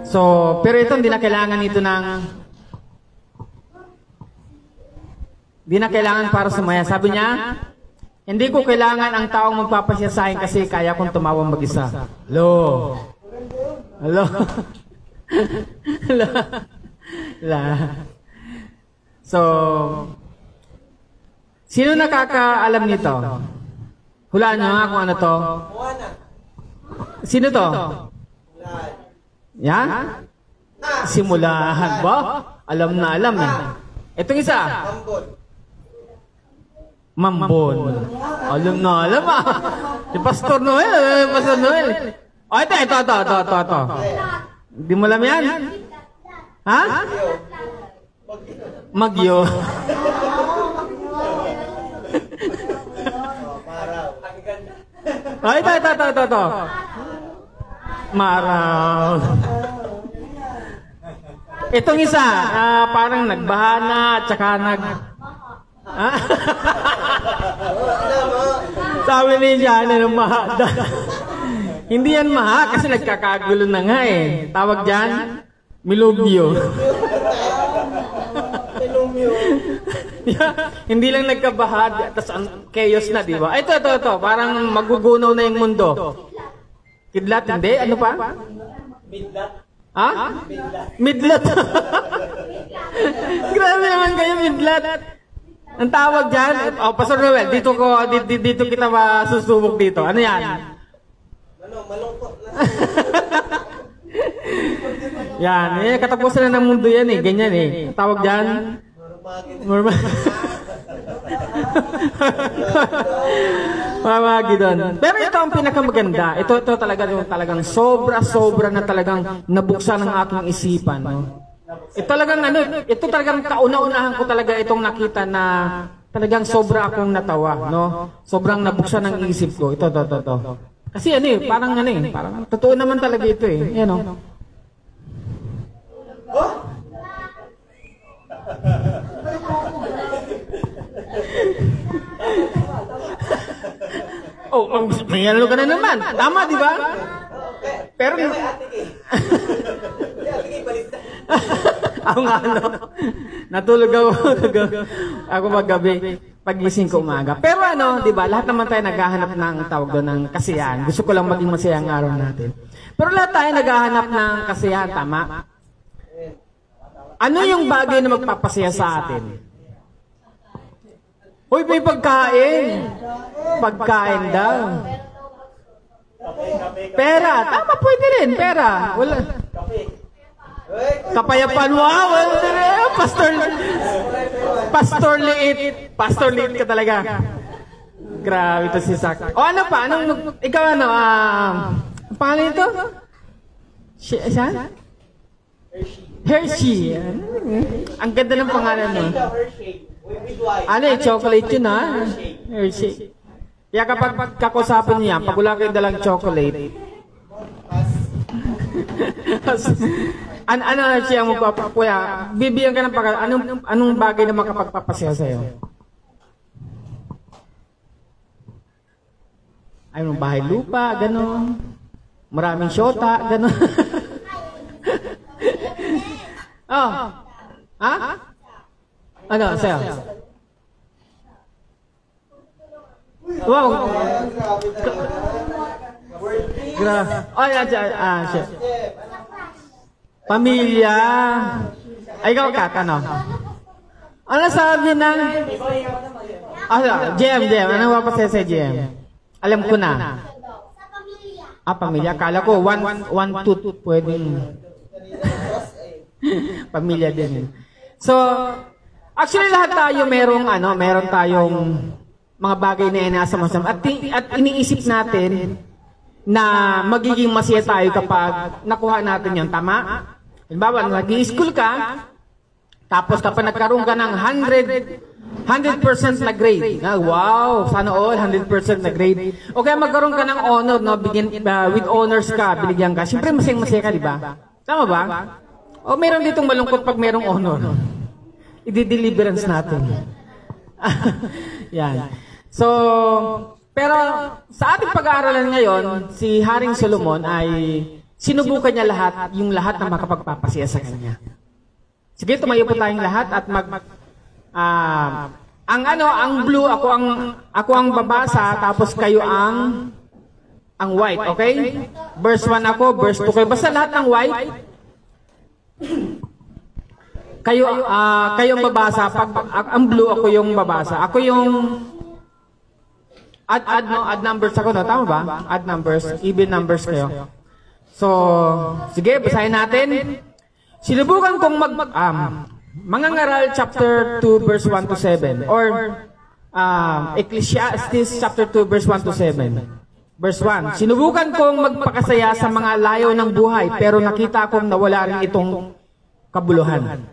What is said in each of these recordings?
So, pero ito, hindi na kailangan ito ng... Hindi na kailangan para sumaya. Sabi niya, hindi ko kailangan ang taong magpapasya sa akin kasi kaya kong tumawang mag-isa. Hello? Hello? Hello? So, sino nakakaalam nito? Hulaan nyo nga kung ano to. Sino to? Yan? Simulahan ba? Alam na alam eh. Itong isa. Mambon. Alam na alam ah. Si Pastor Noel. Pastor Noel. Oh, ito. Hindi mo alam yan? Ha? Magyo. Oh, ito. Maraw. Itong isa, parang nagbahana, tsaka sabi ni Jana ng maha. Hindi yan maha kasi nagkakagulo na nga eh. Tawag dyan, milubyo. Hindi lang nagkabahad, tapos chaos na, di ba? Ito. Parang magugunaw na yung mundo. Kidlat, hindi? Ano pa? Midlat. Ha? Midlat. Grabe naman kayo, midlat. Ang tawag dyan, Pastor Noel, dito kita masusubok dito. Ano yan? Malungkot na. Yan, katapusan na ng mundo yan eh, ganyan eh. Ang tawag dyan? Mamagidon. Pero ito ang pinakamaganda. Ito talagang sobra na talagang nabuksan ng aking isipan. No? Ito talagang kauna-unahan ko talaga itong nakita na talagang sobra akong natawa. No? Sobrang nabuksan ng isip ko. Ito. Kasi parang totoo naman talaga ito eh. Yan o. May ano ka na naman. Tama, di ba? Pero... Ako nga, natulog ako magabi, pagising ko umaga. Pero di ba, lahat naman tayo naghahanap ng tawag doon ng kasiyahan. Gusto ko lang maging masaya ang araw natin. Pero lahat tayo naghahanap ng kasiyahan, tama? Ano yung bagay na magpapasaya sa atin? Uy, may pagkain. Pagkain daw. Pera. Tama, pwede rin. Pera. Wala. Kapayapan. Wow. Pastor Liit. Pastor Liit ka talaga. Grabe ito si Sak. O ano pa? Ikaw pangalan ito? Siya? Hershey. Ang ganda ng pangalan mo. Chocolate yun ha? Hershey. Kaya kapag kakusapin niya, pag wala kayo dalang chocolate, siya magpapapuya, bibigyan ka ng anong bagay na makapagpapasaya sa'yo? Ay, bahay lupa, gano'n. Maraming syota, gano'n. Oh. Ha? Ano, sa'yo? Wow. Siya. Pamilya. Ay, ikaw ano? Ano sabi ng... GM. Ano mapasaya sa GM? Alam ko na. Pamilya. Akala ko, one tooth pwedeng... Pamilya din. So, actually lahat tayo meron tayong mga bagay na inasam-asam at iniisip natin na magiging masaya tayo kapag nakuha natin yun. Tama? Halimbawa, nag-i-school ka, tapos kapag nagkaroon ka ng 100% na grade. Wow, sana all 100% na grade. O kaya magkaroon ka ng honor, with honors ka, binigyan ka. Siyempre masaya ka, di ba? Tama ba? O meron ditong malungkot pag merong honor. I-deliverance natin. Yan. So, pero sa ating pag-aaralan ngayon, si Haring Solomon ay sinubukan niya lahat, yung lahat na makapagpapasaya sa kanya. Sige, tumayo po tayong lahat at ang blue, ako ang babasa, tapos kayo ang white, okay? Verse 1 ako, verse 2 kayo. Basta lahat ng white, kayo ang babasa. Pag ang blue, ako yung babasa. Ako yung add numbers ako, no? Tama ba? Add numbers, even numbers kayo. So, sige, basahin natin. Sinubukan kong Mangangaral chapter 2 verse 1 to 7 or Ecclesiastes chapter 2 verse 1 to 7. Verse 1, sinubukan kong magpakasaya sa mga layo ng buhay pero nakita kong nawala rin itong kabuluhan.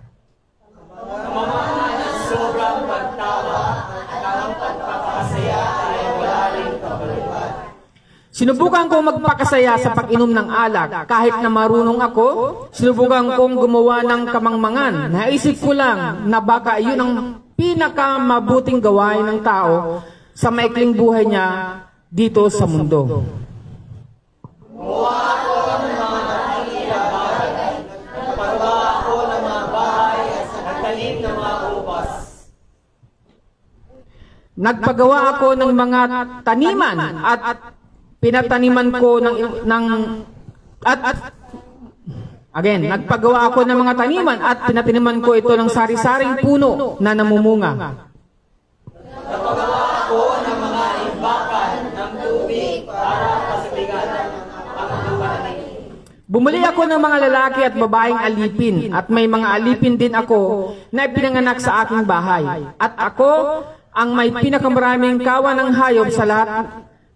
Sinubukan kong magpakasaya sa pag-inom ng alak, kahit na marunong ako, sinubukan kong gumawa ng kamangmangan. Naisip ko lang na baka iyon ang pinakamabuting gawain ng tao sa maikling buhay niya dito sa mundo. Gumawa ako ng mga nakikilabay, nagpagawa ako ng mga bahay at nagtanim ng mga ubas. Nagpagawa ako ng mga taniman at pinataniman ko nagpagawa ako ng mga taniman at pinataniman ko ito ng sari-saring puno na namumunga. Nagpagawa ako ng mga imbakan ng tubig para pasabigan ang lupanin. Bumili ako ng mga lalaki at babaeng alipin at may mga alipin din ako na ipinanganak sa aking bahay. At ako ang may pinakamaraming kawan ng hayop sa lahat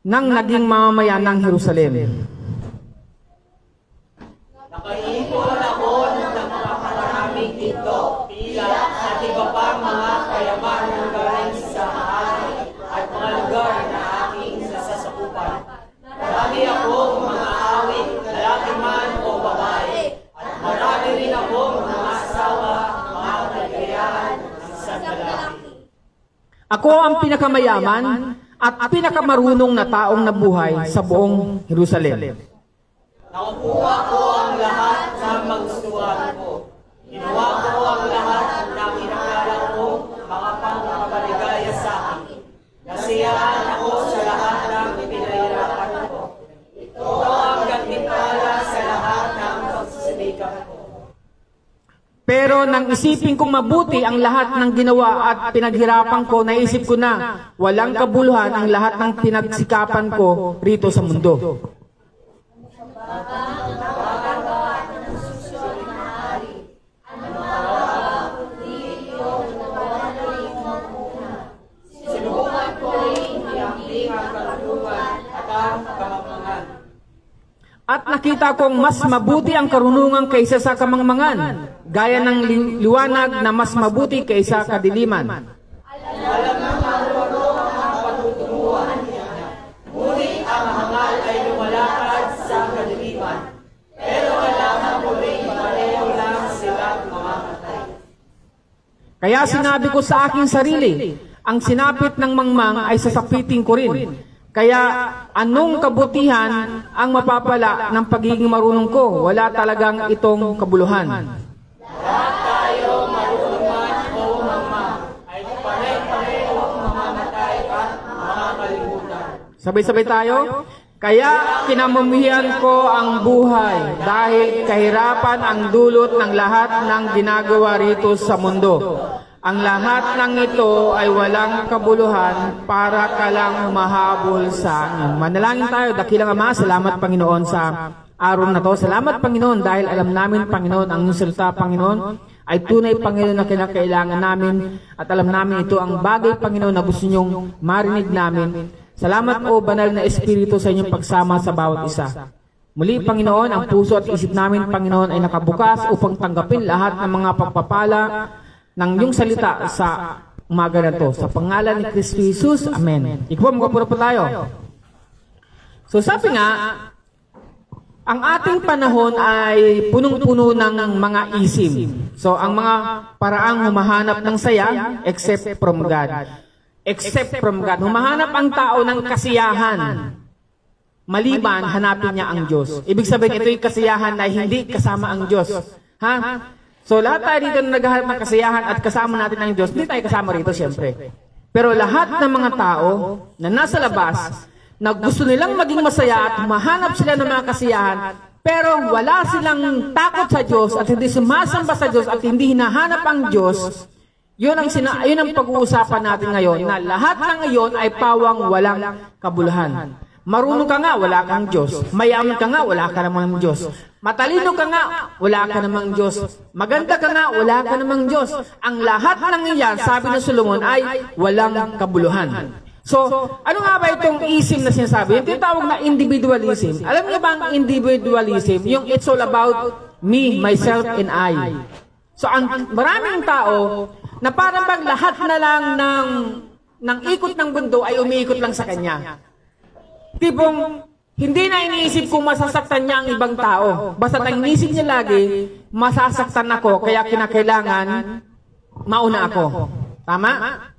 ng naging mamamayan ng Jerusalem. Nakaipon ako ng napakaraming ito, pila at iba pang mga kayaman ng galing sa hari at mga lugar na aking sasakupan. Marami akong mga awit, lalaki man o babae, at marami rin akong mga asawa, mga kaligayahan ng sandalaki. Ako ang pinakamayaman at pinakamarunong na taong nabuhay sa buong Jerusalem. Nakukuha ko ang lahat ng magustuhan ko. Ginawa ko ang lahat na kinakala ko mga pangkapaligaya sa akin. Nasiyahan ako sa lahat ng pinahirapan ko. Ito ang gantimpala sa lahat ng pagsisikap ko. Pero nang isipin kong mabuti ang lahat ng ginawa at pinaghirapan ko, naisip ko na walang kabuluhan ang lahat ng pinagsikapan ko rito sa mundo. At nakita kong mas mabuti ang karunungan kaysa sa kamangmangan, gaya ng liwanag na mas mabuti kaysa kadiliman. Alam ng marunong ang patutunguhan niya, ngunit ang hangal ay lumalakad sa kadiliman. Pero alam na muling pareho lang silang mamamatay. Kaya sinabi ko sa aking sarili, ang sinapit ng mangmang ay sasapitin ko rin. Kaya anong kabutihan ang mapapala ng pagiging marunong ko? Wala talagang itong kabuluhan. Lahat tayo marunong man o mangmang ay pare-pareho mamamatay at makakalimutan. Sabay-sabay tayo? Kaya kinamumuhian ko ang buhay dahil kahirapan ang dulot ng lahat ng ginagawa rito sa mundo. Ang lahat ng ito ay walang kabuluhan para ka lang mahabol sa akin. Manalangin tayo, dakilang Ama, salamat Panginoon sa araw na to. Salamat Panginoon dahil alam namin Panginoon, ang salita Panginoon ay tunay Panginoon na kinakailangan namin at alam namin ito ang bagay Panginoon na gusto nyong marinig namin. Salamat o banal na Espiritu sa inyong pagsama sa bawat isa. Muli Panginoon, ang puso at isip namin Panginoon ay nakabukas upang tanggapin lahat ng mga pagpapala ng iyong salita sa umaga na to. Sa pangalan ni Kristo Jesus, Amen. Ikaw, magpapuro po tayo. So sabi nga, ang ating panahon ay punong-puno ng mga isim. So ang mga paraang humahanap ng saya, except from God. Except from God. Humahanap ang tao ng kasiyahan. maliban hanapin niya ang Diyos. Ibig sabihin, ito yung kasiyahan na hindi kasama ang Diyos. Ha? So lahat tayo dito na naghahanap ng kasiyahan at kasama natin ang Diyos, hindi tayo kasama rito siyempre. Pero lahat ng mga tao na nasa labas, na gusto nilang maging masaya at mahanap sila ng mga kasiyahan, pero wala silang takot sa Diyos at hindi sumasamba sa Diyos at hindi hinahanap ang Diyos, yun ang pag-uusapan natin ngayon, na lahat ng iyon ay pawang walang kabuluhan. Marunong ka nga, wala kang Diyos. Mayaman ka nga, wala ka namang Diyos. Matalino ka nga, wala ka namang Diyos. Maganda ka nga, wala ka namang Diyos. Ang lahat ng iyan, sabi ng Solomon, ay walang kabuluhan. So, ano nga ba itong ism na sinasabi? Yung tinatawag na individualism. Alam niyo ba ang individualism? Yung it's all about me, myself, and I. So, ang maraming tao na parang bang lahat na lang ng ikot ng mundo ay umiikot lang sa kanya. Tipong, hindi na iniisip kung masasaktan niya ang ibang tao. Basta ang iniisip niya lagi, masasaktan ako, kaya kinakailangan mauna ako. Tama?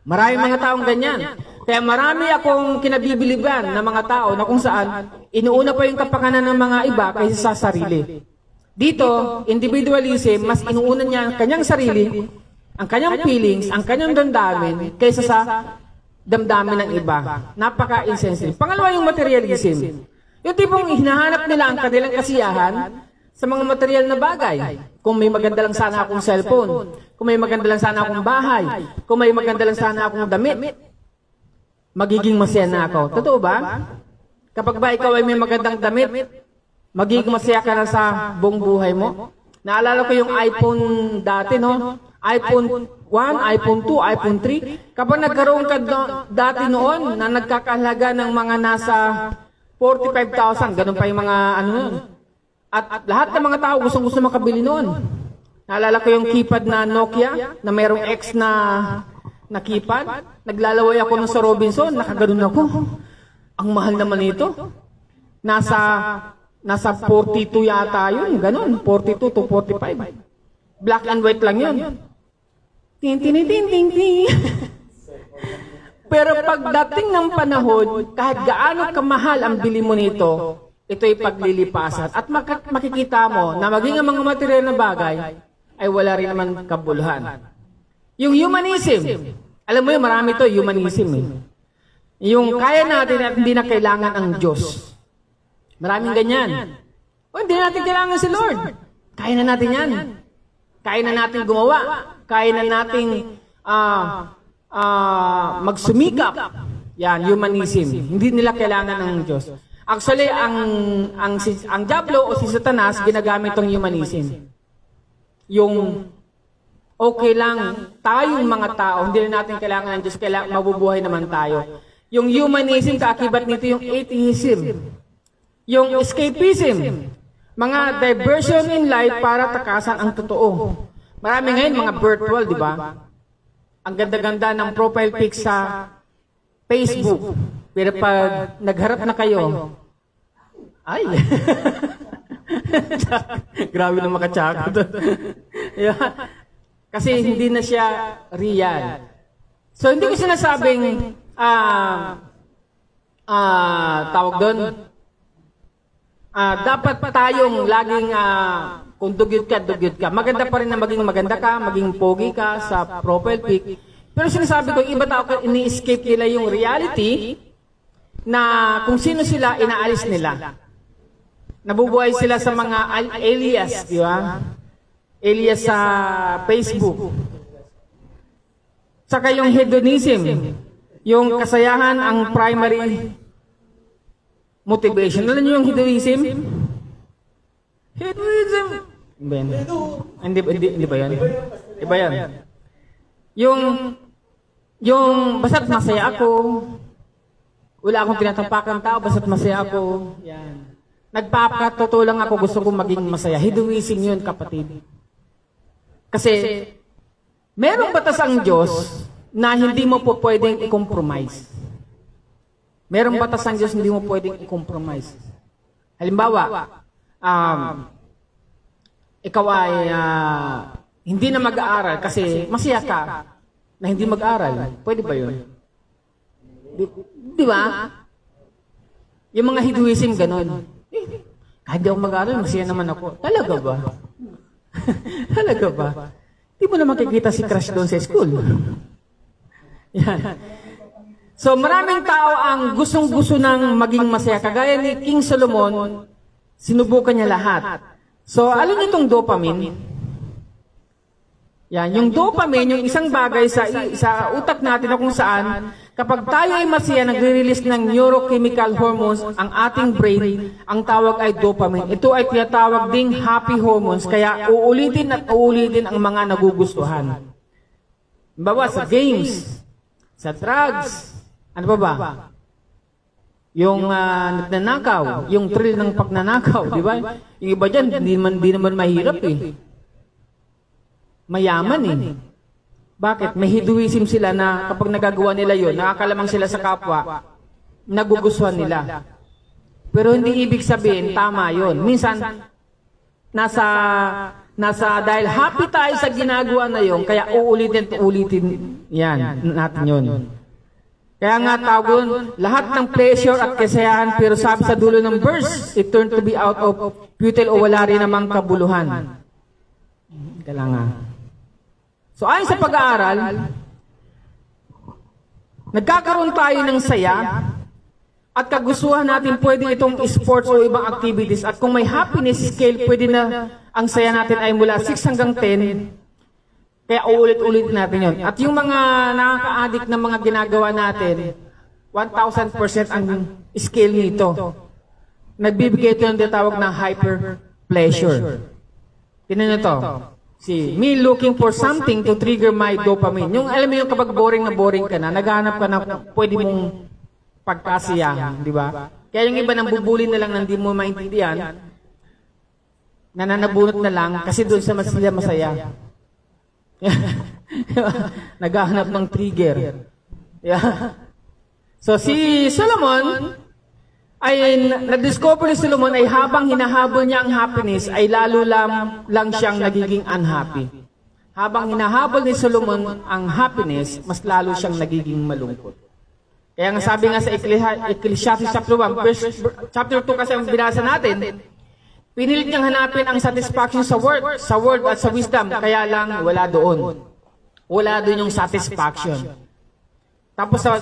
Maraming mga taong ganyan. Kaya marami akong kinabibiliban ng mga tao na kung saan inuuna pa yung kapakanan ng mga iba kaysa sa sarili. Dito, individualism, mas inuuna niya ang kanyang sarili, ang kanyang feelings, ang kanyang damdamin kaysa sa damdamin ng iba. Napaka-insensitive. Pangalawa yung materialism. Yung tipong hinahanap nila ang kanilang kasiyahan sa mga material na bagay. Kung may maganda lang sana akong cellphone, kung may maganda lang sana akong bahay, kung may maganda lang sana akong damit, magiging masaya na ako. Totoo ba? Kapag ba ikaw ay may magandang damit, magiging masaya ka na sa buong buhay mo? Naalala ko yung iPhone dati, no? iPhone 1, iPhone 2, iPhone 3. Kapag nagkaroon ka dati noon na nagkakahalaga ng mga nasa 45,000, ganun pa yung mga ano nun. At lahat ng mga tao gustong-gusto makabili noon. Naalala ko yung keypad na Nokia, na mayroong X na keypad. Naglalaway ako nung sa Robinson, nakaganon ako. Ang mahal naman ito. Nasa 42 yata yun, ganun. 42 to 45. Black and white lang yun. Tin, tin, tin, tin, tin. Pero pagdating ng panahon, kahit gaano kamahal ang bili mo nito, ito'y paglilipasan. At makikita mo na maging ang mga material na bagay ay wala rin naman kabuluhan. Yung humanism, alam mo yun, marami to humanism. Yung kaya natin at hindi na kailangan ang Diyos. Maraming ganyan. O, hindi natin kailangan si Lord. Kaya na natin yan. Kaya na natin gumawa. Kaya na natin magsumikap. Yan, humanism. Hindi nila kailangan ng Diyos. Actually, ang Diablo o si Satanas, ginagamit tong humanism. Yung okay lang, tayong mga tao, hindi na natin kailangan ng Diyos, kailangan mabubuhay naman tayo. Yung humanism, kaakibat nito yung atheism. Yung escapism. Mga diversion in life para takasan ang totoo. Marami ngayon mga virtual, di ba? Ang ganda-ganda ng profile pic sa Facebook. Pero pag nagharap na kayo, ay! Grabe na makatsaka doon. Kasi hindi na siya real. So hindi ko sinasabing tawag doon, dapat tayong laging kung dugyot ka. Maganda pa rin na maging maganda ka, maging pogi ka sa profile pic. Pero sinasabi ko, iba tao ini-escape nila yung reality na kung sino sila, inaalis nila. Nabubuhay sila sa mga alias, di ba? Alias sa Facebook. Saka yung hedonism, yung kasayahan ang primary motivation. Alam niyo yung hedonism? Hedonism. Hindi ba yan? Iba yan. Yung basta't masaya ako, wala akong tinatapakan tao, basta't masaya ako. Yan. Nagpapakatotoo lang ako, gusto kong maging masaya. Hedonism yun, kapatid. Kasi, merong batas ang Diyos na hindi mo po pwedeng i-compromise. Merong batas ang Diyos hindi mo pwedeng i-compromise. Halimbawa, ikaw ay hindi na mag-aaral kasi masaya ka na hindi mag-aaral. Pwede ba yun? Di ba? Yung mga Hinduism, ganon. Kahit di ako mag-aaral, masaya naman ako. Talaga ba? Talaga ba? Di mo na makikita si crush doon sa school. Yan. So maraming tao ang gustong-gusto ng maging masaya. Kagaya ni King Solomon, sinubukan niya lahat. So alam niyo itong dopamine? Yan, yung dopamine, yung isang bagay sa utak natin na kung saan, kapag tayo ay masaya, nagre-release ng neurochemical hormones, ang ating brain, ang tawag ay dopamine. Ito ay tinatawag ding happy hormones, kaya uulitin at uulitin ang mga nagugustuhan. Bawa sa games, sa drugs, ano ba? Yung nagnanakaw, yung thrill ng pagnanakaw, di ba? Yung iba dyan, di naman mahirap eh. Mayaman eh. Bakit? May Hinduism sila na kapag nagagawa nila yon, nakakalamang sila sa kapwa, nagugustuhan nila. Pero hindi ibig sabihin, tama yon. Minsan, nasa dahil happy tayo sa ginagawa na yon, kaya uulitin yan, natin yon. Kaya nga tawag lahat ng pleasure at kasayahan, pero sabi sa dulo ng verse, it turned to be out of futile o wala rin namang kabuluhan. Kailangan. So ayon sa pag-aaral, nagkakaroon tayo ng saya at kagustuhan natin pwede itong sports o ibang activities, at kung may happiness scale, pwede na ang saya natin ay mula 6 hanggang 10, kaya uulit-ulit natin yun. At yung mga nakaka-addict na mga ginagawa natin, 1,000% ang scale nito. Nagbibigay ito ng tawag na hyper pleasure. Tingnan nyo to. See, me looking for something to trigger my dopamine. Yung alam mo yung kapag boring ka na, naghahanap ka na pwede mong pagkasiyahan, di ba? Kaya yung iba nang bubuli na lang nang di mo maintindihan, nananabunot na lang kasi doon sa masaya. Naghahanap ng trigger. Yeah. So si Solomon, ay na-discover ni Solomon ay habang hinahabol niya ang happiness, ay lalo lang siyang nagiging unhappy. Habang hinahabol ni Solomon ang happiness, mas lalo siyang nagiging malungkot. Kaya nga sabi nga sa Ecclesiastes chapter 1, chapter 2 kasi ang binasa natin, pinilit niyang hanapin ang satisfaction sa word at sa wisdom, kaya lang wala doon. Wala doon yung satisfaction. Tapos sa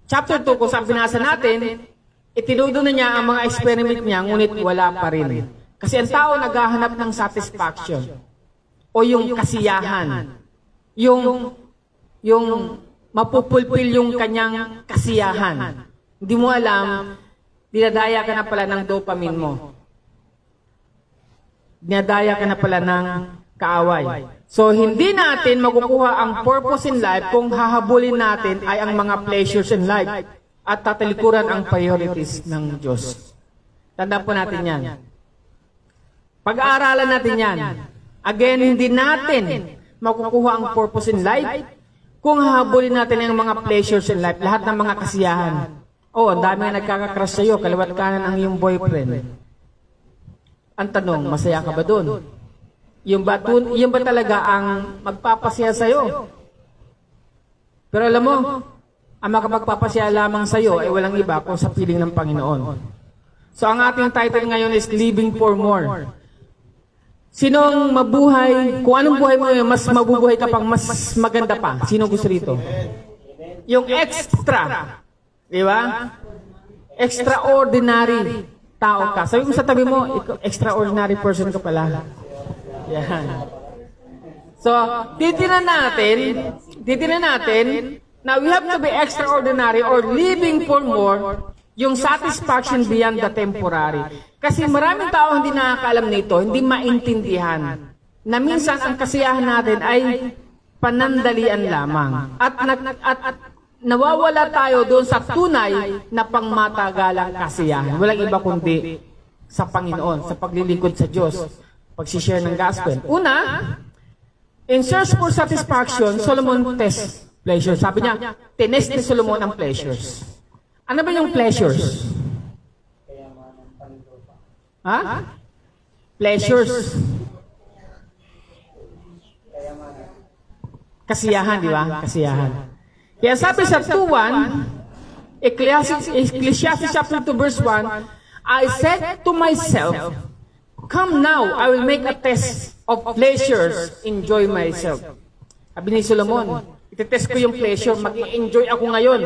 chapter 2, kung saan binasa natin, itinudo na niya ang mga experiment niya, ngunit wala pa rin. Kasi ang tao naghahanap ng satisfaction o yung kasiyahan. Yung mapupulpil yung kanyang kasiyahan. Hindi mo alam, dinadaya ka na pala ng dopamine mo. Dinadaya ka na pala ng kaaway. So, hindi natin makukuha ang purpose in life kung hahabulin natin ay ang mga pleasures in life at tatalikuran ang priorities ng Diyos. Tandaan po natin yan. Pag-aaralan natin yan. Again, hindi natin makukuha ang purpose in life kung hahabulin natin ang mga pleasures in life, lahat ng mga kasiyahan. Ang dami nga nagkakakrush sa'yo, kaliwat kanan ang iyong boyfriend. Ang tanong, masaya ka ba doon? Yung ba talaga ang magpapasaya sa'yo? Pero alam mo, ang makapagpapasaya lamang sa'yo ay walang iba kung sa piling ng Panginoon. So ang ating title ngayon is Living for More. Sinong mabuhay, kung anong buhay mo, mas mabubuhay ka pang mas maganda pa. Sino gusto rito? Yung extra. Di ba? Extraordinary tao ka. Sabi mo sa tabi mo, extraordinary person ka pala. Yan. So, titinan natin, now we have to be extraordinary or living for more, yung satisfaction beyond the temporary. Kasi maraming tao hindi nakakaalam nito, hindi maintindihan na minsan ang kasiyahan natin ay panandalian lamang. At nawawala tayo doon sa tunay na pangmatagalang kasiyahan. Walang iba kundi sa Panginoon, sa paglilingkod sa Diyos, pagsishare ng gospel. Una, in search for satisfaction, Solomon tests pleasures. Sabi niya, tinest ni Solomon ang pleasures. Ano ba yung pleasures? Ha? Pleasures. Kasiyahan, di ba? Kasiyahan. Kaya sabi sa 2:1, Ecclesiastes chapter 2 verse 1, I said to myself, come now, I will make a test of pleasures, enjoy myself. Sabi ni Solomon, itetest ko yung pleasure, mag-enjoy ako ngayon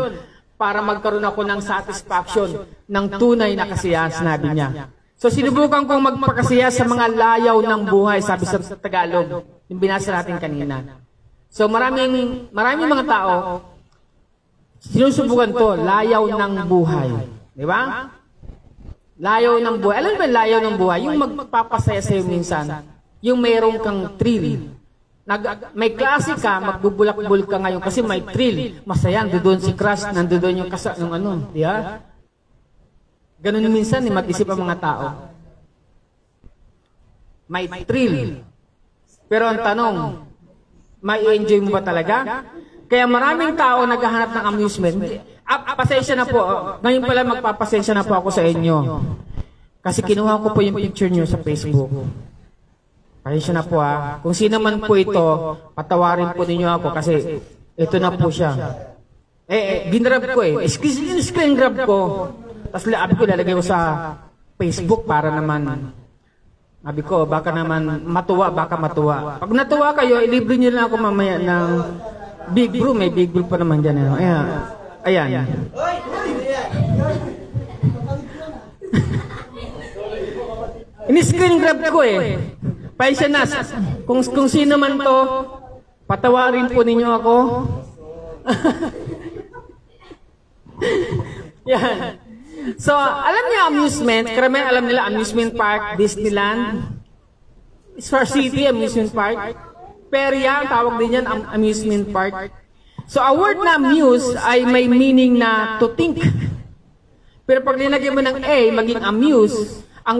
para magkaroon ako ng satisfaction ng tunay na kasiyahan, sinabi niya. So sinubukan kong magpakasiya sa mga layaw ng buhay, sabi sa Tagalog, yung binasa natin kanina. So maraming mga tao, sinusubukan to, layaw ng buhay. Di ba? Layaw ng buhay. Alam mo ba layaw ng buhay? Yung magpapasaya sa'yo minsan. Yung mayroong kang thrill. May klase ka, magbubulak-bul ka ngayon kasi may thrill. Masaya, nandoon si crush, nandoon yung yung ano. Di ba? Ganun minsan, mag-isip ang mga tao. May thrill. Pero ang tanong, may enjoy mo ba talaga? Kaya maraming tao naghahanap ng amusement. Pasensya na po. Ngayon pala magpapasensya na po ako sa inyo. Kasi kinuha ko po yung picture nyo sa Facebook. Pasensya na po ha. Kung sino man po ito, patawarin po ninyo ako kasi ito na po siya. Ginrab ko screen grab ko. Tapos abi ko lalagay ko sa Facebook para naman, sabi ko, baka naman matuwa, baka matuwa. Pag natuwa kayo, ilibre nyo lang ako mamaya ng Big Brew. May Big Brew pa naman dyan. Ayan. Ini-screen grab ko Paisya na. Kung sino man to, patawarin po ninyo ako. Yan. So, alam niyo amusement, karamihan alam nila amusement park, Disneyland, Star City amusement park, Peria, tawag din yan amusement park. So, a word na amuse ay may meaning na to think. Pero pag linagyan mo ng A, maging amuse, ang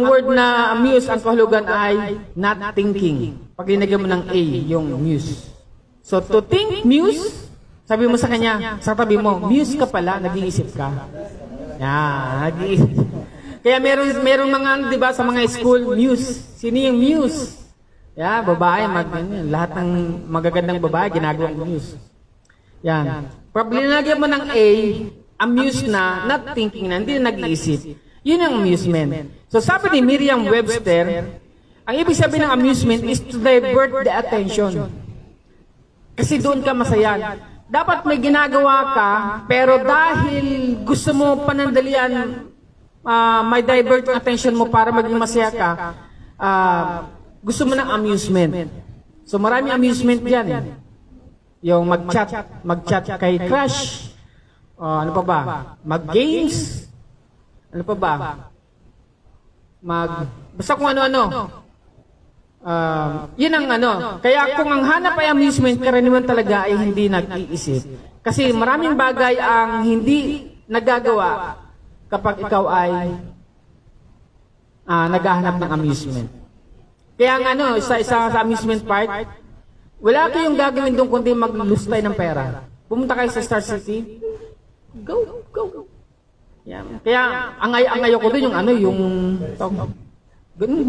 word na amuse, ang kahulugan ay not thinking. Pag linagyan mo ng A, yung muse. So, to think, muse, sabi mo sa kanya, sa tabi mo, muse ka pala, nag-iisip ka. Nag-iisip. Kaya meron mga, di ba, sa mga school, muse. Sino yung muse? Babae, lahat ng magagandang babae, ginagawang muse. Yan. Pag linagyan mo ng A, amuse na, not thinking na, hindi na nag-iisip. Yun ang amusement. So sabi ni Merriam-Webster, ang ibig sabihin ng amusement is to divert the attention. Kasi doon ka masaya. Dapat may ginagawa ka, pero dahil gusto mo panandalian, may divert attention mo para maging masaya ka, gusto mo ng amusement. So maraming amusement yan. Yung mag-chat kay crush, ano pa ba? Mag-games, ano pa ba? Basta kung ano-ano. Yun ang ano. Kaya kung ang hanap ay amusement, karaniwan talaga ay hindi nag-iisip. Kasi maraming bagay ang hindi nagagawa kapag ikaw ay naghahanap ng amusement. Kaya ang ano, sa amusement park, wala kayong gagawin doon kundi maglustay ng pera. Pumunta kayo sa Star City, go. Yeah. Kaya ang ayaw ko doon yung ano, yung ganun,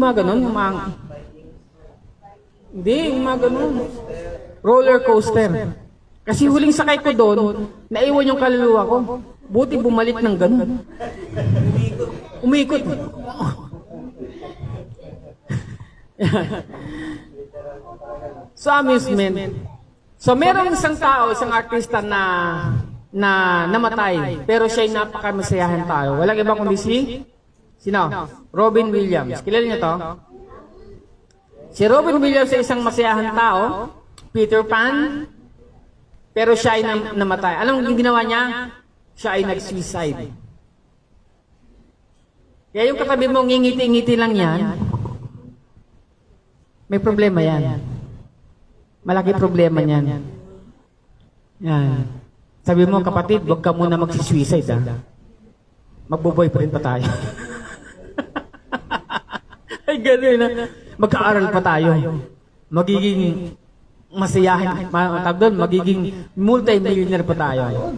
hindi, yung mga ganun. Roller coaster. Kasi huling sakay ko doon, naiwan yung kaluluwa ko. Buti bumalik ng ganun. Umikot. So, amusement. So, meron isang tao, isang artista na namatay, pero siya'y napakamasayahan tayo. Walang ibang kundi sino? Robin Williams. Kilala niyo to? Si Robin Williams ay isang masayahan tao, Peter Pan, pero siya ay namatay. Anong ginawa niya? Siya ay nag-suicide. Kaya yung katabi mo, ngingiti-ngiti lang yan, may problema yan. Malaki problema niyan. Yan. Sabi mo, kapatid, huwag ka muna mag-suicide, Magbo-boyfriend pa tayo. Ay, gano'n na. Magka-aral pa tayo. Magiging masayahin, magiging multi-millionaire pa tayo.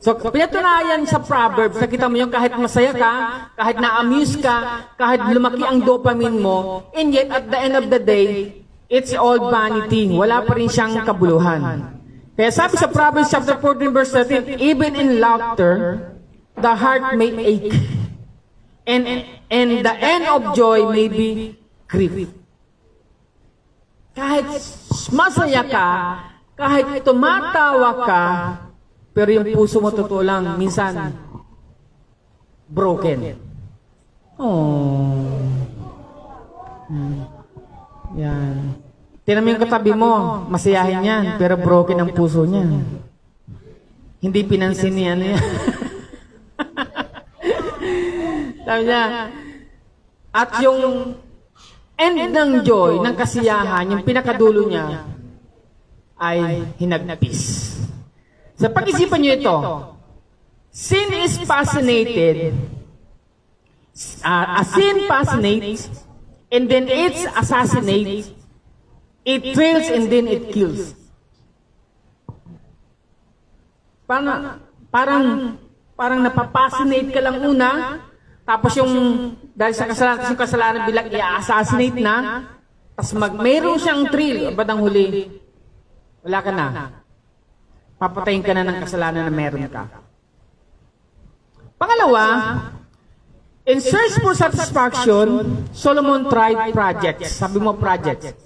So, pinatunayan sa Proverbs, nakita mo yung kahit masaya ka, kahit na-amuse ka, kahit lumaki ang dopamine mo, and yet at the end of the day, it's all vanity. Wala pa rin siyang kabuluhan. Kaya sabi sa Proverbs chapter 14 verse 13, even in laughter, the heart may ache. And the end of joy may be grief. Kahit masaya ka, kahit tumatawa ka, pero yung puso mo totoo lang, minsan, broken. Oh. Yan. Tinan mo yung katabi mo, masayahin yan, pero broken ang puso niya. Hindi pinansin niya ano yan. Sabi niya, at yung end ng joy, ng kasiyahan, yung pinakadulo niya, ay hinagnapis. Sa pag-isipan niyo ito, sin is fascinated, a sin fascinates, and then it's assassinates, it thrills, and then it kills. Parang napapascinate ka lang una, tapos dahil sa kasalanan bilang i-assassinate na, tapos mayroon siyang thrill, badang huli, wala ka na. Papatayin ka na ng kasalanan na meron ka. Pangalawa, in search for satisfaction, Solomon tried projects. Sabi mo projects.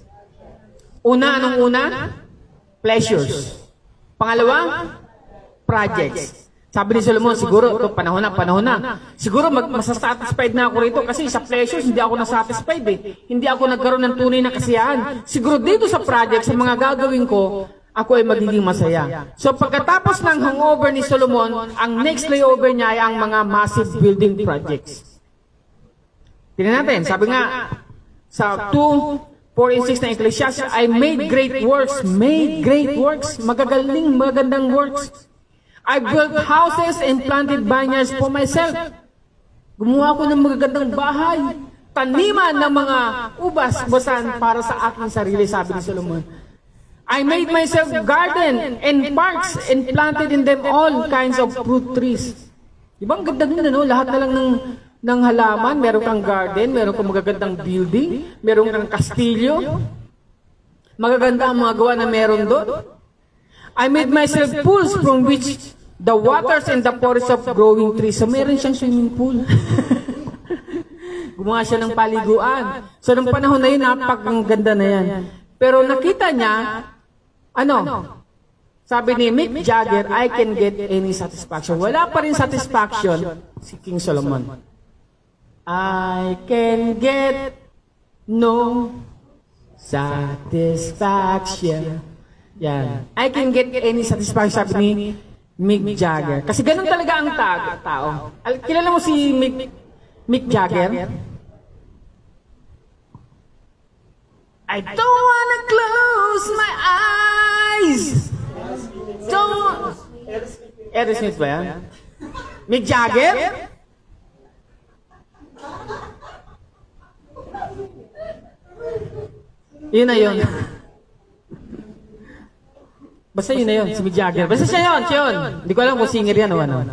Anong una? Pleasures. Pangalawa, projects. Sabi ni Solomon, siguro, ito, panahon na. Siguro, masasatisfied na ako rito kasi sa pleasures, hindi ako nasatisfied eh. Hindi ako nagkaroon ng tunay na kasiyahan. Siguro dito sa project, sa mga gagawin ko, ako ay magiging masaya. So, pagkatapos ng hangover ni Solomon, ang next layover niya ay ang mga massive building projects. Tingnan natin, sabi nga, sa 2:4-6 na Ecclesiastes, I made great works, magagandang works. I built houses and planted vineyards for myself. Gumawa ko ng magagandang bahay, taniman ng mga ubas-basan para sa aking sarili, sabi ni Solomon. I made myself garden and parks and planted in them all kinds of fruit trees. Diba ang ganda nun, ano? Lahat na lang ng halaman, meron kang garden, meron kang magagandang building, meron kang kastilyo. Magaganda ang mga gawa na meron doon. I made myself pools from which the waters and the forests of growing trees. So meron siyang swimming pool. Gumawa siya ng paliguan. So nung panahon na yun, napakaganda na yan. Pero nakita niya, sabi ni Mick Jagger, I can get any satisfaction. Wala pa rin satisfaction si King Solomon. I can get no satisfaction. Yan. I can get any satisfaction, sabi ni Mick Jagger. Kasi ganun talaga ang tao. Kilala mo si Mick Jagger? I don't wanna close my eyes. Don't. Aerosmith ba yan? Mick Jagger? Yun na yun. Basta yun na yun, si Mick Jagger. Basta siya yun. Hindi ko alam kung singer yan o ano.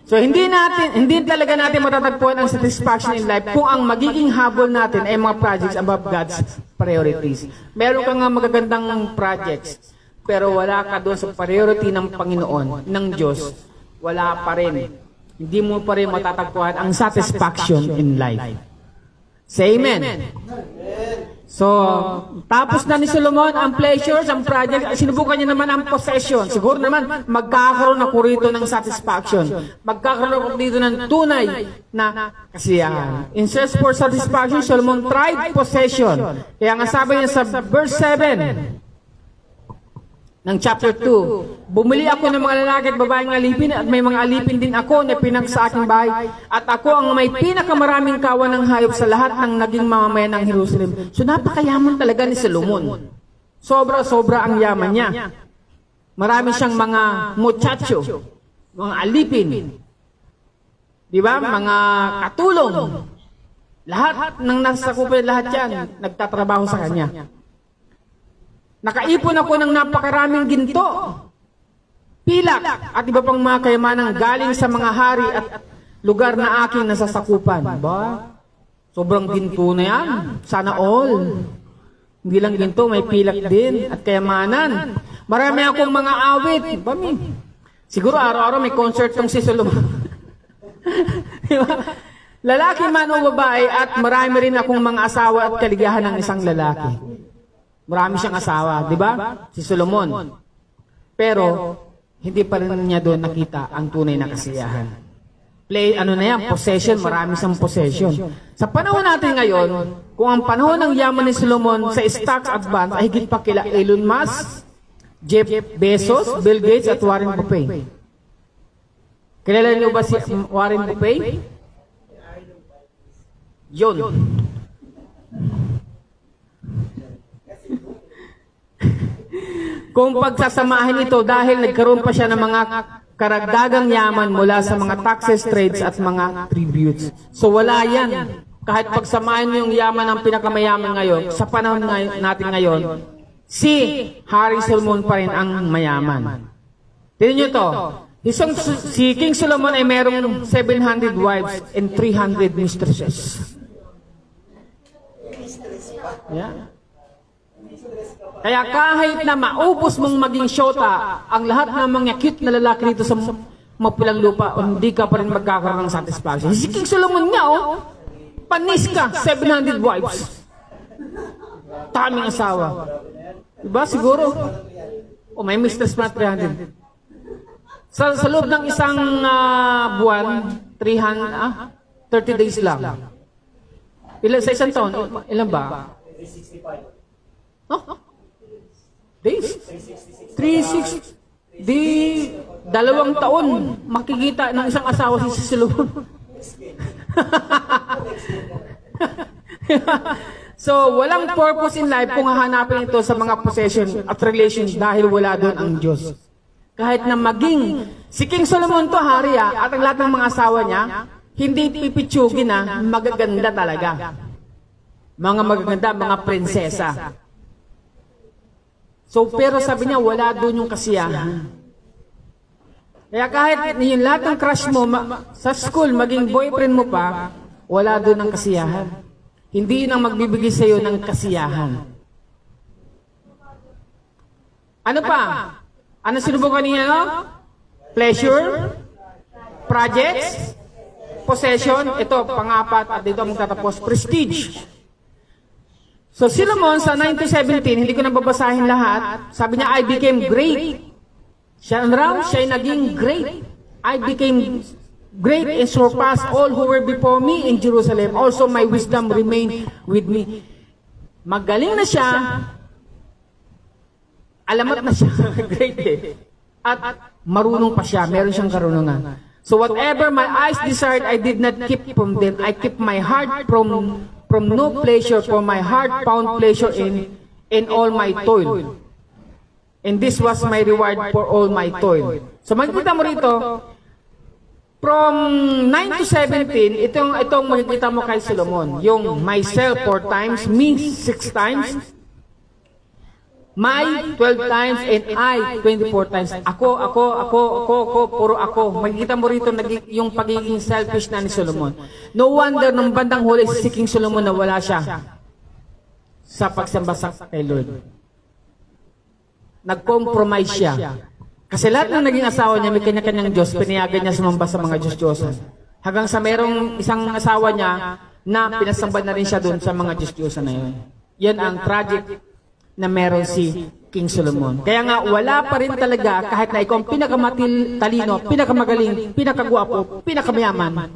So, hindi talaga natin matatagpuan ang satisfaction in life kung ang magiging habol natin ay mga projects above God's priorities. Meron ka nga magagandang projects, pero wala ka doon sa priority ng Panginoon, ng Diyos, wala pa rin. Hindi mo pa rin matatagpuan ang satisfaction in life. Say amen. So, tapos na ni Solomon ang pleasures, ang project, sinubukan niya naman ang possession. Siguro naman, magkakaroon ako rito ng satisfaction. Magkakaroon ako dito ng tunay na kasiyahan. In search for satisfaction, Solomon tried possession. Kaya nga sabi niya sa verse 7 ng chapter 2, bumili ako ng mga lalaki at babaeng alipin at may mga alipin din ako na pinag sa aking bahay at ako ang may pinakamaraming kawan ng hayop sa lahat ng naging mamamayan ng Jerusalem. So napakayaman talaga ni Solomon. Sobra-sobra ang yaman niya. Marami siyang mga muchacho, mga alipin. Di ba? Mga katulong. Lahat ng nasakupan, lahat yan, nagtatrabaho sa kanya. Nakaipon ako ng napakaraming ginto, pilak, at iba pang mga kayamanang galing sa mga hari at lugar na aking nasasakupan. Ba? Sobrang ginto na yan. Sana all. Hindi lang ginto, may pilak din at kayamanan. Marami akong mga awit. Siguro araw-araw may concert tong si Solomon. Diba? Lalaki man o babae at marami rin akong mga asawa at kaligahan ng isang lalaki. Marami siyang asawa, di ba? Si Solomon. Pero, hindi pa rin niya doon nakita ang tunay na kasiyahan. Possession, marami siyang possession. Sa panahon natin ngayon, kung ang panahon ng yaman ni Solomon sa stocks at bonds ay higit pa kila Elon Musk, Jeff Bezos, Bill Gates at Warren Buffett. Kilala niyo ba si Warren Buffett? Yun. Kung pagsasamahin ito dahil nagkaroon pa siya ng mga karagdagang yaman mula sa mga taxes, trades at mga tributes. So wala yan. Kahit pagsamahin mo yung yaman ng pinakamayaman ngayon, sa panahon natin ngayon, si Hari Solomon pa rin ang mayaman. Tignan nyo to. Si King Solomon ay merong 700 wives and 300 mistresses. Yeah. Kaya kahit na maubos mong maging syota ang lahat ng mga cute na lalaki dito sa mapulang lupa, hindi ka pa rin magkakaroon ng satisfaction. Si King Solomon nga, panis ka, 700 wives. Taming asawa. Diba? Siguro, may mistress pa 300. Sa loob ng isang buwan, 30 days lang. Sa isang taon, ilan ba? 365. Days? 360. 2 taon makikita ng isang asawa si Solomon. So, walang purpose in life kung hahanapin ito sa mga possession at relations dahil wala doon ang Diyos. Kahit na maging si King Solomon to hari at ang lahat ng mga asawa niya, hindi pipitsugin magaganda talaga. Mga magaganda, mga prinsesa. So, pero sabi niya, wala doon yung kasiyahan. Kaya kahit yung lahat ng crush mo sa school, maging boyfriend mo pa, wala doon ang kasiyahan. Hindi yun ang magbibigay sa iyo ng kasiyahan. Ano pa? Ano sinubukan niya, no? Pleasure, projects, possession, ito, pang-apat, at dito magtatapos, prestige. So, Solomon sa 1917, hindi ko na babasahin lahat, sabi niya, I became great. Siya ay naging great. I became great and surpassed all who were before me in Jerusalem. Also, my wisdom remained with me. Magaling na siya, alamat na siya, great eh. At marunong pa siya, meron siyang karunungan. So, whatever my eyes desired, I did not keep from them. I kept my heart from no pleasure, for my heart found pleasure in all my toil. And this was my reward for all my toil. So makikita mo rito, from 9 to 17, itong makikita mo kay Solomon. Yung myself 4 times, me 6 times, my 12 times, and I 24 times. Ako, puro ako. Makikita mo rito yung pagiging selfish na ni Solomon. No wonder nung bandang huli si King Solomon na wala siya sa pagsamba kay Lord. Nag-compromise siya. Kasi lahat ng naging asawa niya, may kanya-kanyang Diyos, pinayagan niya sumamba sa mga Diyos-Diyosan. Hanggang sa merong isang asawa niya na pinasamba na rin siya doon sa mga Diyos-Diyosan na yun. Yan ang tragic na meron si King Solomon. Kaya nga, wala pa rin talaga, kahit na ikaw ang pinakamatalino, pinakamagaling, pinakagwapo, pinakamayaman,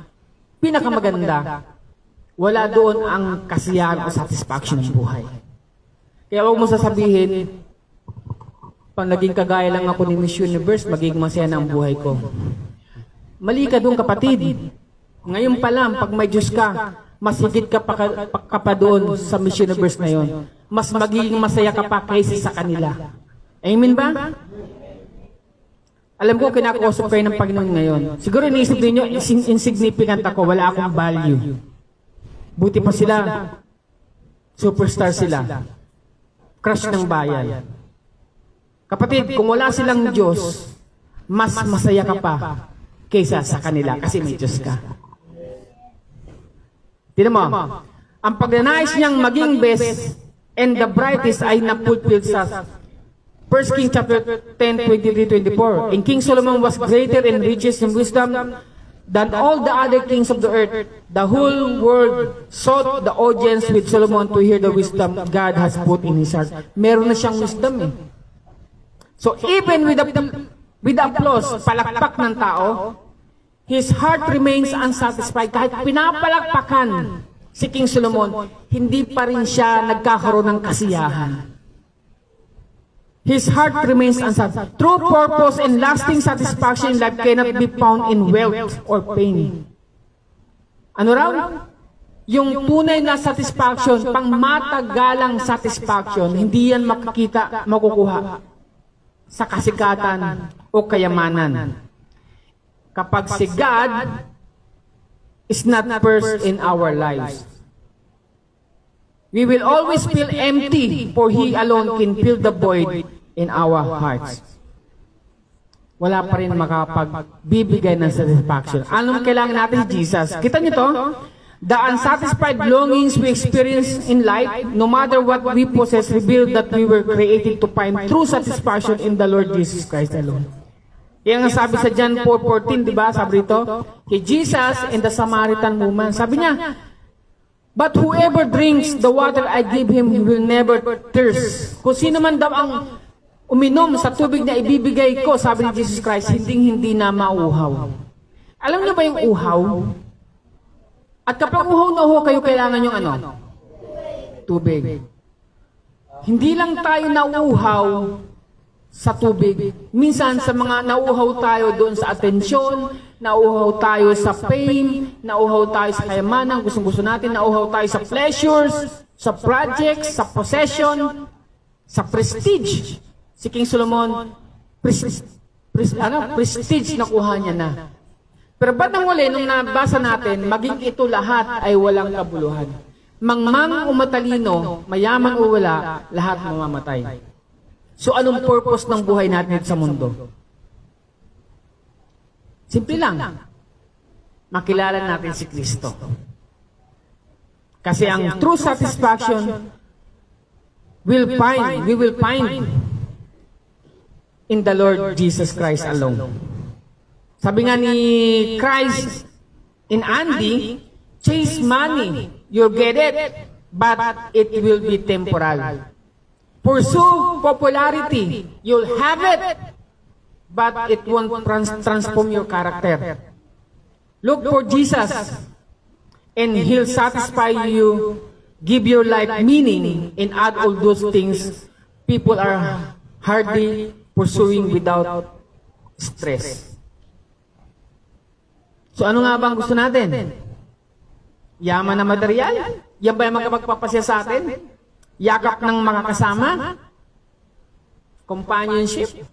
pinakamaganda, wala doon ang kasiyahan o satisfaction ng buhay. Kaya huwag mo sasabihin, pag naging kagaya lang ako ni Miss Universe, magiging masaya na ang buhay ko. Mali ka doon, kapatid. Ngayon pa lang, pag may Diyos ka, mas higit ka pa doon sa Miss Universe na yon. Mas magiging masaya ka pa kaysa sa kanila. Amen ba? Alam ko, kinakausap kayo ng Panginoon ngayon. Siguro iniisip ninyo, insignificant ako, wala akong value. Buti pa sila, superstar sila. Crush ng bayan. Kapatid, kung wala silang Diyos, mas masaya ka pa kaysa sa kanila kasi may Diyos ka. Tignan mo, ang pagnanais niyang maging best and the brightest ay napulpil 1 Kings chapter 10, 23-24. And King Solomon was greater in riches and wisdom than all the other kings of the earth. The whole world sought the audience with Solomon to hear the wisdom God has put in his heart. Meron na siyang wisdom eh. So even with the applause, palakpak ng tao, his heart remains unsatisfied. Kahit pinapalakpakan si King Solomon, hindi pa rin siya nagkakaroon ng kasiyahan. His heart remains unsatisfied. True purpose and lasting satisfaction in life cannot be found in wealth or pain. Ano raw? Yung tunay na satisfaction, pang matagalang satisfaction, hindi yan makukuha sa kasikatan o kayamanan. Kapag si God is not first in our lives, we will always feel empty, for He alone can fill the void in our hearts. Wala pa rin makapagbibigay ng satisfaction. Anong kailangan natin? Jesus. Kita niyo to? The unsatisfied longings we experience in life, no matter what we possess, reveal that we were created to find true satisfaction in the Lord Jesus Christ alone. Yan ang sabi sa John 4:14, di ba? Sabi rito, kay Jesus and the Samaritan woman. Sabi niya, but whoever drinks the water I give him will never thirst. Kung sino man daw ang uminom sa tubig na ibibigay ko, sabi ni Jesus Christ, hindi na mauhaw. Alam niyo ba yung uhaw? At kapag uhaw na uhaw kayo, kailangan yung ano? Tubig. Hindi lang tayo nauuhaw sa tubig. Minsan sa mga nauuhaw tayo doon sa atensyon, nauuhaw tayo sa pain, nauuhaw tayo sa kayamanan, gustong-gusto natin, nauuhaw tayo sa pleasures, sa projects, sa possession, sa prestige. Si King Solomon, prestige nakuha niya na. Pero ba't nang uli, nung nabasa natin, maging ito lahat ay walang kabuluhan. Mangmang o matalino, mayaman o wala, lahat mamamatay. So anong purpose ng buhay natin sa mundo? Simple lang. Makilala natin si Kristo. Kasi ang true satisfaction we will find in the Lord Jesus Christ alone. Sabi nga ni Christ in Andy, chase money, you'll get it, but it will be temporal. Pursue popularity, you'll have it, but it won't transform your character. Look for Jesus, and He'll satisfy you, give your life meaning, and add all those things people are hardly pursuing without stress. So ano nga bang gusto natin? Yaman na material? Yan ba yung magpapasya sa atin? Yakap ng mga kasama? Companionship?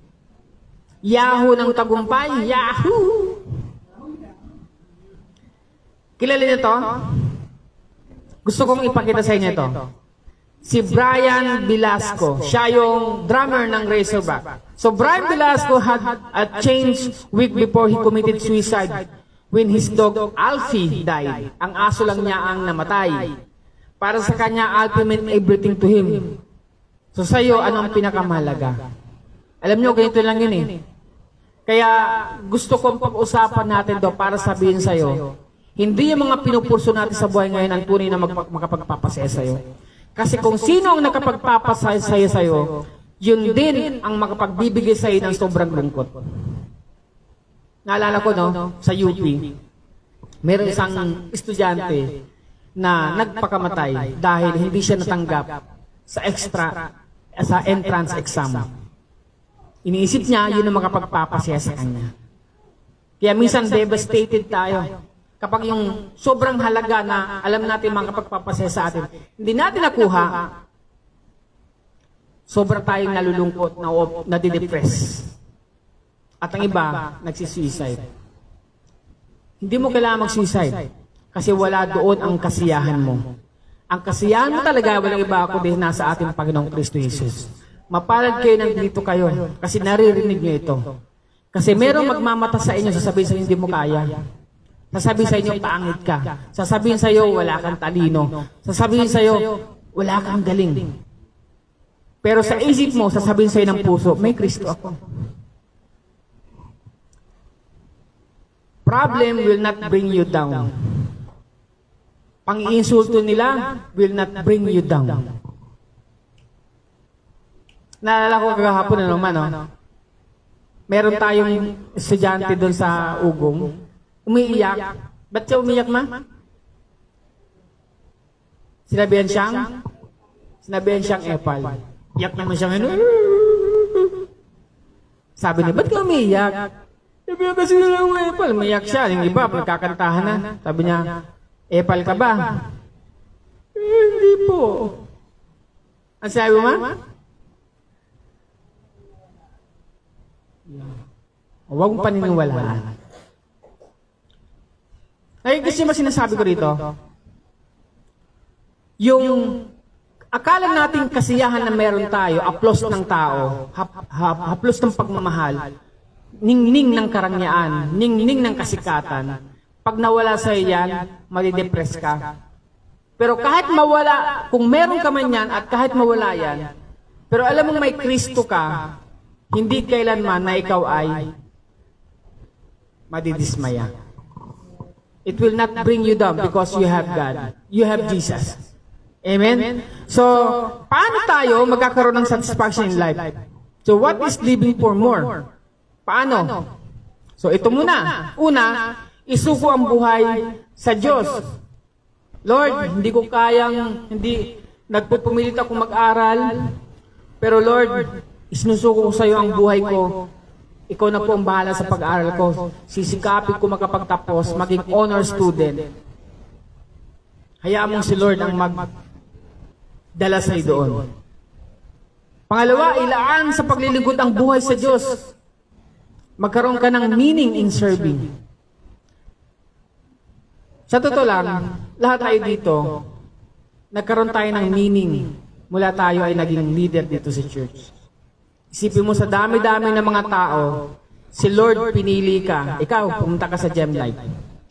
Yahoo ng tagumpay? Yahoo! Kilala niyo to? Gusto kong ipakita sa inyo ito. Si Brian Velasco. Siya yung drummer ng Razorback. So Brian Velasco had a change week before he committed suicide when his dog Alfie died. Ang aso lang niya ang namatay. Para sa kanya, Alfie meant everything to him. So sa'yo, ano ang pinakamahalaga? Alam nyo, ganito lang yun eh. Kaya gusto kong pag-usapan natin do para sabihin sa'yo, hindi yung mga pinupurso natin sa buhay ngayon ang tunay na makapagpapasaya sa'yo. Kasi kung sino ang nakapagpapasaya sa'yo, yun din ang makapagbibigay sa'yo ng sobrang lungkot. Naalala ko, no, sa UP, mayroong isang estudyante na nagpakamatay dahil hindi siya natanggap sa entrance exam. Iniisip niya, yun ang makapagpapasaya sa kanya. Kaya minsan devastated tayo. Kapag yung sobrang halaga na alam natin makapagpapasaya sa atin, hindi natin nakuha, sobrang tayong nalulungkot, nadidepress. At ang iba, nagsisuicide. Hindi mo kailangan mag-suicide kasi wala doon ang kasiyahan mo. Ang kasiyahan mo talaga, walang iba ako din nasa ating Panginoong Kristo Jesus. Mapalad kayo nandito kayo kasi naririnig nyo ito. Kasi merong magmamata sa inyo, sasabihin sa inyo, hindi mo kaya. Sasabihin sa inyo, pangit ka. Sasabihin sa iyo, wala kang talino. Sasabihin sa iyo, wala kang galing. Pero sa isip mo, sasabihin sa'yo ng puso, may Kristo ako. Problem will not bring you down. Pang-iinsulto nila will not bring you down. Naalala ko kahapon na naman, meron tayong estudyante doon sa Ugong, umiiyak. Ba't siya umiyak, ma? Sinabihan siyang epal. Iyak naman siya ngayon. Sabi niya, ba't ka umiiyak? Sabi niya, kasi nalang epal. Umiiyak siya. Yung iba, pagkakantahan na. Sabi niya, epal ka ba? Hindi po. Ang sabi mo, ma? Huwag mong paniniwalaan. Ay, kasi sinasabi ko rito, yung akala nating kasiyahan na meron tayo, aplos ng tao, haplos ng pagmamahal, ningning ng karangyaan, ningning ng kasikatan, pag nawala sa yan, madidepress ka. Pero kahit mawala, kung meron ka man yan, at kahit mawala yan, pero alam mong may Kristo ka, hindi kailanman na ikaw ay madidismaya. It will not bring you down because you have God. You have Jesus. Amen? So, paano tayo magkakaroon ng satisfaction in life? So, what is living for more? Paano? So, ito muna. Una, isuko ang buhay sa Diyos. Lord, hindi ko kayang, nagpupumilit ako mag-aral, pero Lord, isinusuko ko sa iyo ang buhay ko. Ikaw na po ang bahala sa pag-aaral ko. Sisikapin ko makapagtapos, maging honor student. Hayaan mong si Lord ang magdala sa iyo doon. Pangalawa, ilaan sa paglilingkod ang buhay sa Diyos. Magkaroon ka ng meaning in serving. Sa totoo lang, lahat tayo dito, nagkaroon tayo ng meaning mula tayo ay naging leader dito sa church. Isipin mo sa dami-dami ng mga tao, si Lord pinili ka. Ikaw, pumunta ka sa Gem Life.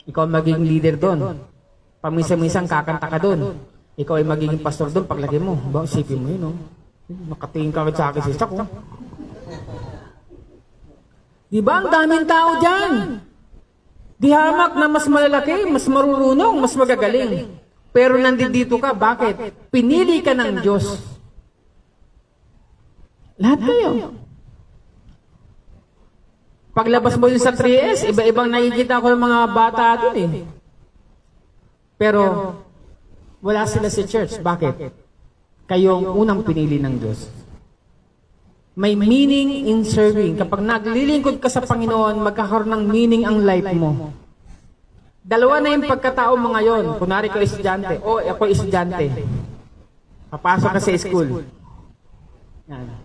Ikaw magiging leader doon. Paminsan-minsan kakanta ka doon. Ikaw ay magiging pastor doon paglaki mo. Ba, isipin mo yun, Nakatingin ka sa akin siya ko. Diba ang daming tao dyan? Di hamak na mas malalaki, mas marurunong, mas magagaling. Pero nandito ka, bakit? Pinili ka ng Diyos. Lahat kayo. Paglabas mo din sa 3S, iba-ibang nakikita ko ng mga bata doon Pero, wala sila sa church. Bakit? Kayo ang unang pinili ng Diyos. May meaning in serving. Kapag naglilingkod ka sa Panginoon, magkakaroon ng meaning ang life mo. Dalawa na yung pagkatao mo ngayon. Kunwari ko estudyante. O, ako estudyante. Papasok ka sa school. Yan.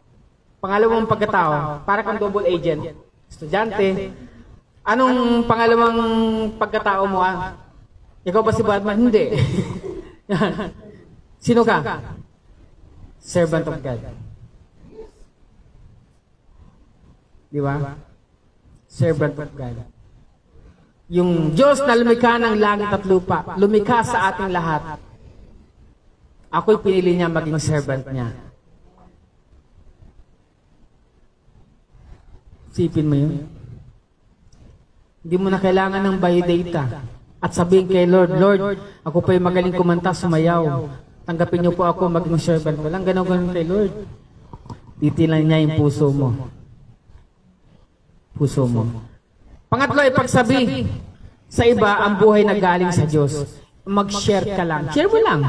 Pangalawang pagkatao, para kang double agent. Estudyante. Anong pangalawang pagkatao mo? Ikaw ba si Batman? Hindi. Sino ka? Servant of God. Di ba? Servant of God. Yung Diyos na lumikha ng langit at lupa, lumikha sa ating lahat. Ako'y pinili niya maging servant niya. Sipin mo yun. Hindi mo na kailangan ng biodata. At sabihin kay Lord, Lord, ako pa'y magaling kumanta, sumayaw. Tanggapin niyo po ako maging servant. Walang gano'n kay Lord. Titilan niya yung puso mo. Puso mo. Pangatlo ay pagsabi sa iba ang buhay na galing sa Diyos. Mag-share ka lang. Share mo lang.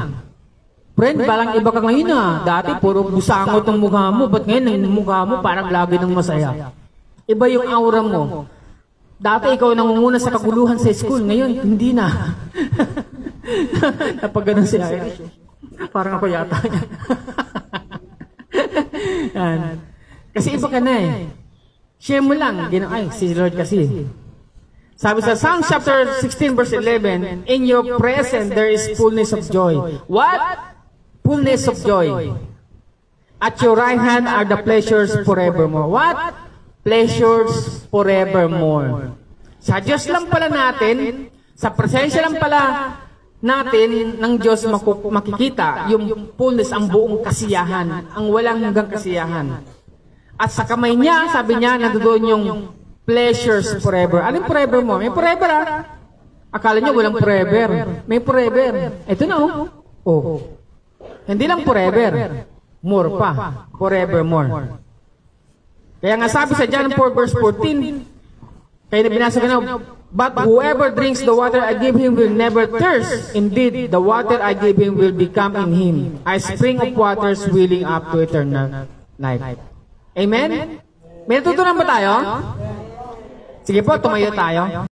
Friend, balang iba ka ngayon Dati puro busangot ng mukha mo. Ba't ngayon ang mukha mo parang lagi ng masaya? Iba yung aura mo. Dati ikaw nangunguna sa kaguluhan sa school. Ngayon, hindi na. Napag ganun si Irish. Parang ako yata niya. Kasi iba ka na Share mo lang. Ay, si Lord kasi. Sabi sa Psalm chapter 16 verse 11, in your presence there is fullness of joy. What? Fullness of joy. At your right hand are the pleasures forevermore. What? Pleasures forevermore. Sa Diyos lang pala natin, sa presensya lang pala natin ng Diyos makikita yung fullness, ang buong kasiyahan, ang walang hanggang kasiyahan. At sa kamay niya, sabi niya, nandoon yung pleasures forever. Anong forever mo? May forever Akala niyo walang forever. May forever. Ito na Hindi lang forever. More pa. Forevermore. Kaya nga sabi sa John 4 verse 14, kaya na binasa ko na, but whoever drinks the water I give him will never thirst. Indeed, the water I give him will become in him a spring of waters welling up to eternal life. Amen? May natutunan ba tayo? Sige po, tumayo tayo.